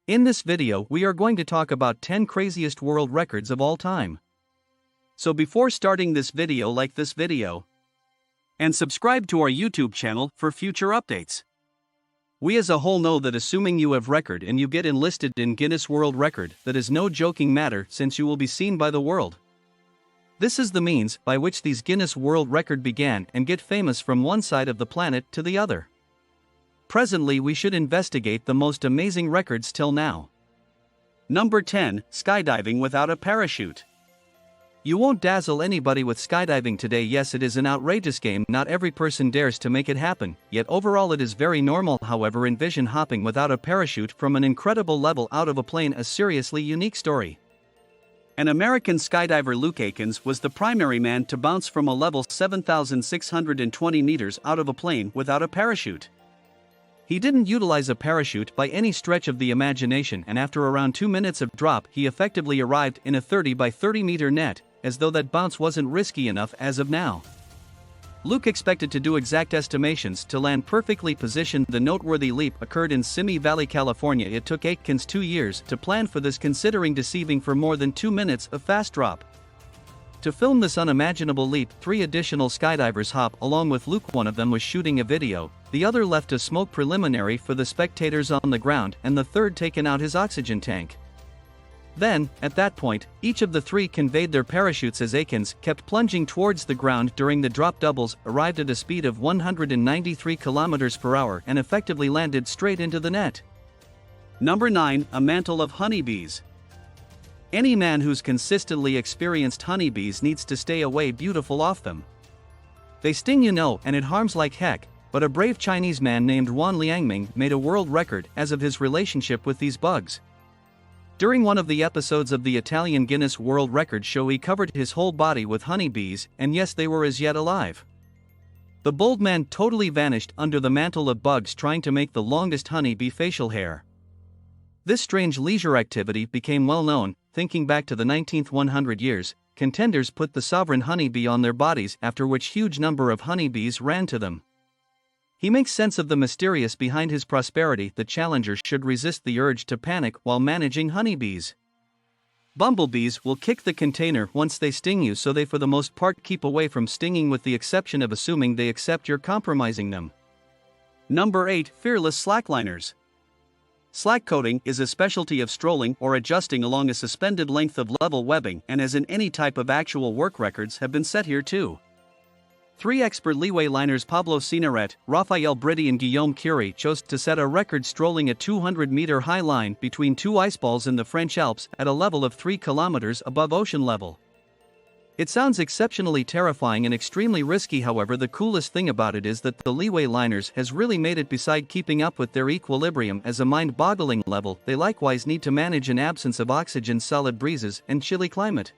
In this video we are going to talk about 10 craziest world records of all time. So before starting this video, like this video and subscribe to our YouTube channel for future updates. We as a whole know that assuming you have record and you get enlisted in Guinness World Record, that is no joking matter since you will be seen by the world. This is the means by which these Guinness World Record began and get famous from one side of the planet to the other. Presently we should investigate the most amazing records till now. Number 10, skydiving without a parachute. You won't dazzle anybody with skydiving today. Yes, it is an outrageous game, not every person dares to make it happen, yet overall it is very normal. However, envision hopping without a parachute from an incredible level out of a plane, a seriously unique story. An American skydiver, Luke Akins, was the primary man to bounce from a level 7,620 meters out of a plane without a parachute. He didn't utilize a parachute by any stretch of the imagination, and after around 2 minutes of drop he effectively arrived in a 30 by 30 meter net, as though that bounce wasn't risky enough as of now. Luke expected to do exact estimations to land perfectly positioned. The noteworthy leap occurred in Simi Valley, California. It took Akins 2 years to plan for this, considering deceiving for more than 2 minutes of fast drop. To film this unimaginable leap, 3 additional skydivers hop along with Luke. One of them was shooting a video, the other left a smoke preliminary for the spectators on the ground, and the third taken out his oxygen tank. Then, at that point, each of the 3 conveyed their parachutes as Akins kept plunging towards the ground during the drop. Doubles arrived at a speed of 193 km per hour and effectively landed straight into the net. Number 9, a mantle of honeybees. Any man who's consistently experienced honeybees needs to stay away beautiful off them. They sting, you know, and it harms like heck, but a brave Chinese man named Wan Liangming made a world record as of his relationship with these bugs. During one of the episodes of the Italian Guinness World Record show, he covered his whole body with honeybees, and yes, they were as yet alive. The bold man totally vanished under the mantle of bugs trying to make the longest honeybee facial hair. This strange leisure activity became well known. Thinking back to the 19th 100 years, contenders put the sovereign honeybee on their bodies, after which huge number of honeybees ran to them. He makes sense of the mysterious behind his prosperity. The challengers should resist the urge to panic while managing honeybees. Bumblebees will kick the container once they sting you, so they for the most part keep away from stinging, with the exception of assuming they accept you're compromising them. Number 8, fearless slackliners. Slack coating is a specialty of strolling or adjusting along a suspended length of level webbing, and as in any type of actual work, records have been set here too. 3 expert leeway liners, Pablo Sinaret, Raphael Britti and Guillaume Curie, chose to set a record strolling a 200-meter high line between 2 iceballs in the French Alps at a level of 3 kilometers above ocean level. It sounds exceptionally terrifying and extremely risky. However, the coolest thing about it is that the leeway liners has really made it, beside keeping up with their equilibrium as a mind-boggling level, they likewise need to manage an absence of oxygen, solid breezes, and chilly climate.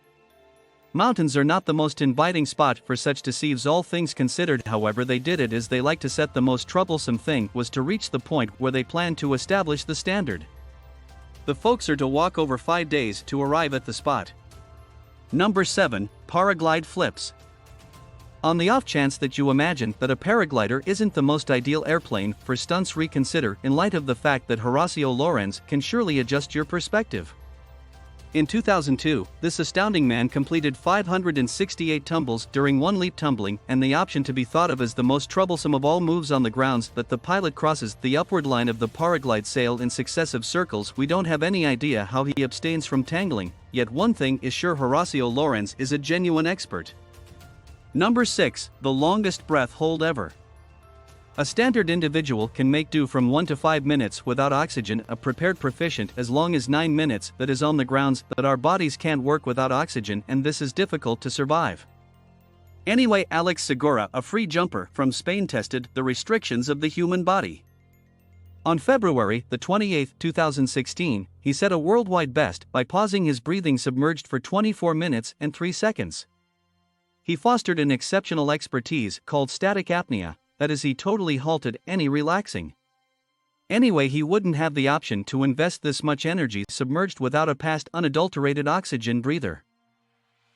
Mountains are not the most inviting spot for such deceives, all things considered. However, they did it as they like to set. The most troublesome thing was to reach the point where they planned to establish the standard. The folks are to walk over 5 days to arrive at the spot. Number 7, paraglide flips. On the off chance that you imagine that a paraglider isn't the most ideal airplane for stunts, reconsider in light of the fact that Horacio Lorenz can surely adjust your perspective. In 2002, this astounding man completed 568 tumbles during one leap, tumbling and the option to be thought of as the most troublesome of all moves on the grounds that the pilot crosses the upward line of the paraglide sail in successive circles. We don't have any idea how he abstains from tangling, yet one thing is sure, Horacio Lorenz is a genuine expert. Number 6, the longest breath hold ever. A standard individual can make do from 1 to 5 minutes without oxygen, a prepared proficient as long as 9 minutes. That is on the grounds, but our bodies can't work without oxygen, and this is difficult to survive. Anyway, Alex Segura, a free jumper from Spain, tested the restrictions of the human body. On February the 28th, 2016, he set a worldwide best by pausing his breathing submerged for 24 minutes and 3 seconds. He fostered an exceptional expertise called static apnea. That is, he totally halted any relaxing. Anyway, he wouldn't have the option to invest this much energy submerged without a past unadulterated oxygen breather.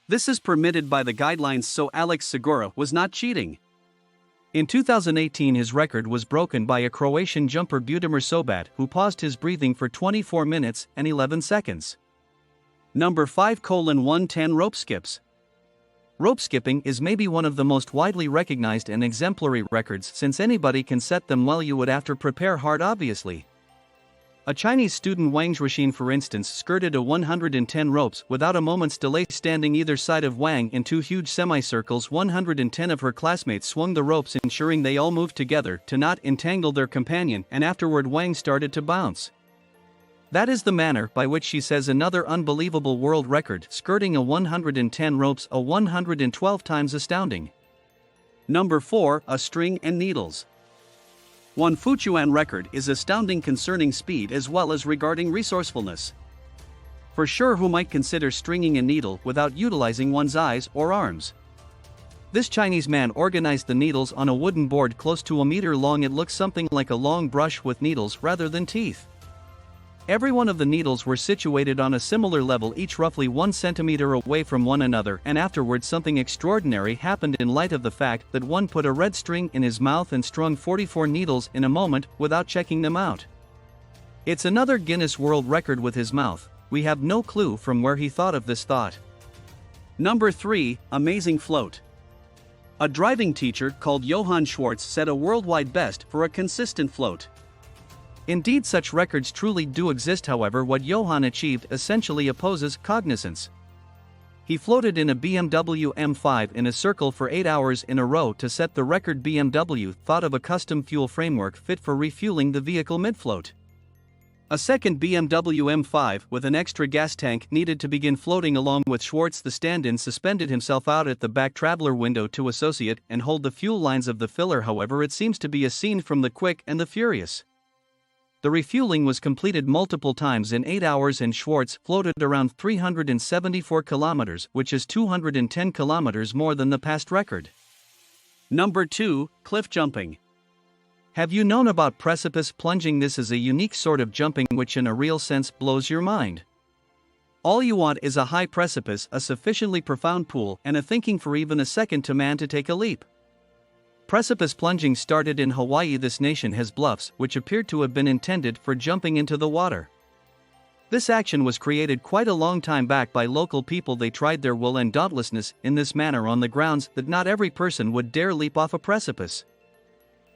This is permitted by the guidelines, so Alex Segura was not cheating. In 2018 his record was broken by a Croatian jumper Budimir Sobat who paused his breathing for 24 minutes and 11 seconds. Number 5:110 Rope skips. Rope skipping is maybe one of the most widely recognized and exemplary records since anybody can set them while you would have to prepare hard obviously. A Chinese student Wang Zhuoxin for instance skirted a 110 ropes without a moment's delay standing either side of Wang in two huge semicircles. 110 of her classmates swung the ropes ensuring they all moved together to not entangle their companion, and afterward Wang started to bounce. That is the manner by which she says another unbelievable world record, skirting a 110 ropes a 112 times astounding. Number 4, a string and needles. One Fuchuan record is astounding concerning speed as well as regarding resourcefulness. For sure, who might consider stringing a needle without utilizing one's eyes or arms? This Chinese man organized the needles on a wooden board close to a meter long. It looks something like a long brush with needles rather than teeth. Every one of the needles were situated on a similar level, each roughly 1 centimeter away from one another, and afterwards something extraordinary happened in light of the fact that one put a red string in his mouth and strung 44 needles in a moment without checking them out. It's another Guinness World Record with his mouth. We have no clue from where he thought of this thought. Number 3, amazing float. A driving teacher called Johann Schwartz set a worldwide best for a consistent float. Indeed, such records truly do exist. However, what Johann achieved essentially opposes cognizance. He floated in a BMW M5 in a circle for 8 hours in a row to set the record. BMW thought of a custom fuel framework fit for refueling the vehicle mid-float. A second BMW M5 with an extra gas tank needed to begin floating along with Schwartz. The stand-in suspended himself out at the back traveler window to associate and hold the fuel lines of the filler. However, it seems to be a scene from The Quick and the Furious. The refueling was completed multiple times in 8 hours and Schwartz floated around 374 kilometers, which is 210 kilometers more than the past record. Number 2, cliff jumping. Have you known about precipice plunging? This is a unique sort of jumping which in a real sense blows your mind. All you want is a high precipice, a sufficiently profound pool, and a thinking for even a second to man to take a leap. Precipice plunging started in Hawaii. This nation has bluffs which appeared to have been intended for jumping into the water. This action was created quite a long time back by local people. They tried their will and dauntlessness in this manner on the grounds that not every person would dare leap off a precipice.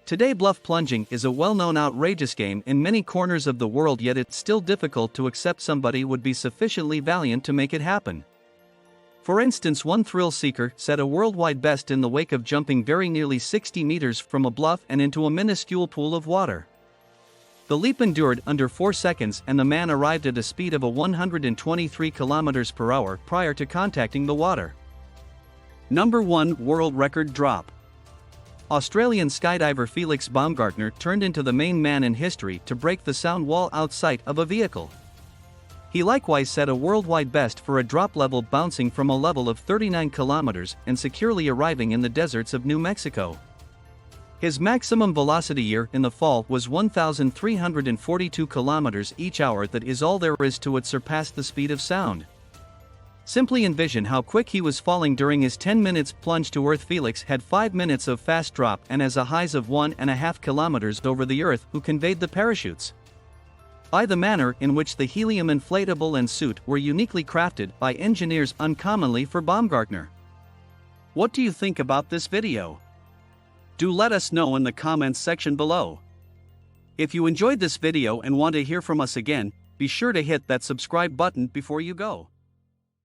Today, bluff plunging is a well-known outrageous game in many corners of the world, yet it's still difficult to accept somebody would be sufficiently valiant to make it happen. For instance, one thrill seeker set a worldwide best in the wake of jumping very nearly 60 meters from a bluff and into a minuscule pool of water. The leap endured under 4 seconds and the man arrived at a speed of 123 kilometers per hour prior to contacting the water. Number 1, world record drop. Australian skydiver Felix Baumgartner turned into the main man in history to break the sound wall outside of a vehicle. He likewise set a worldwide best for a drop level, bouncing from a level of 39 kilometers and securely arriving in the deserts of New Mexico. His maximum velocity year in the fall was 1,342 kilometers each hour. That is all there is to it, surpassed the speed of sound. Simply envision how quick he was falling during his 10 minutes plunge to Earth. Felix had 5 minutes of fast drop and has a highs of 1.5 kilometers over the Earth. Who conveyed the parachutes? By the manner in which the helium inflatable and suit were uniquely crafted by engineers uncommonly for Baumgartner. What do you think about this video? Do let us know in the comments section below. If you enjoyed this video and want to hear from us again, be sure to hit that subscribe button before you go.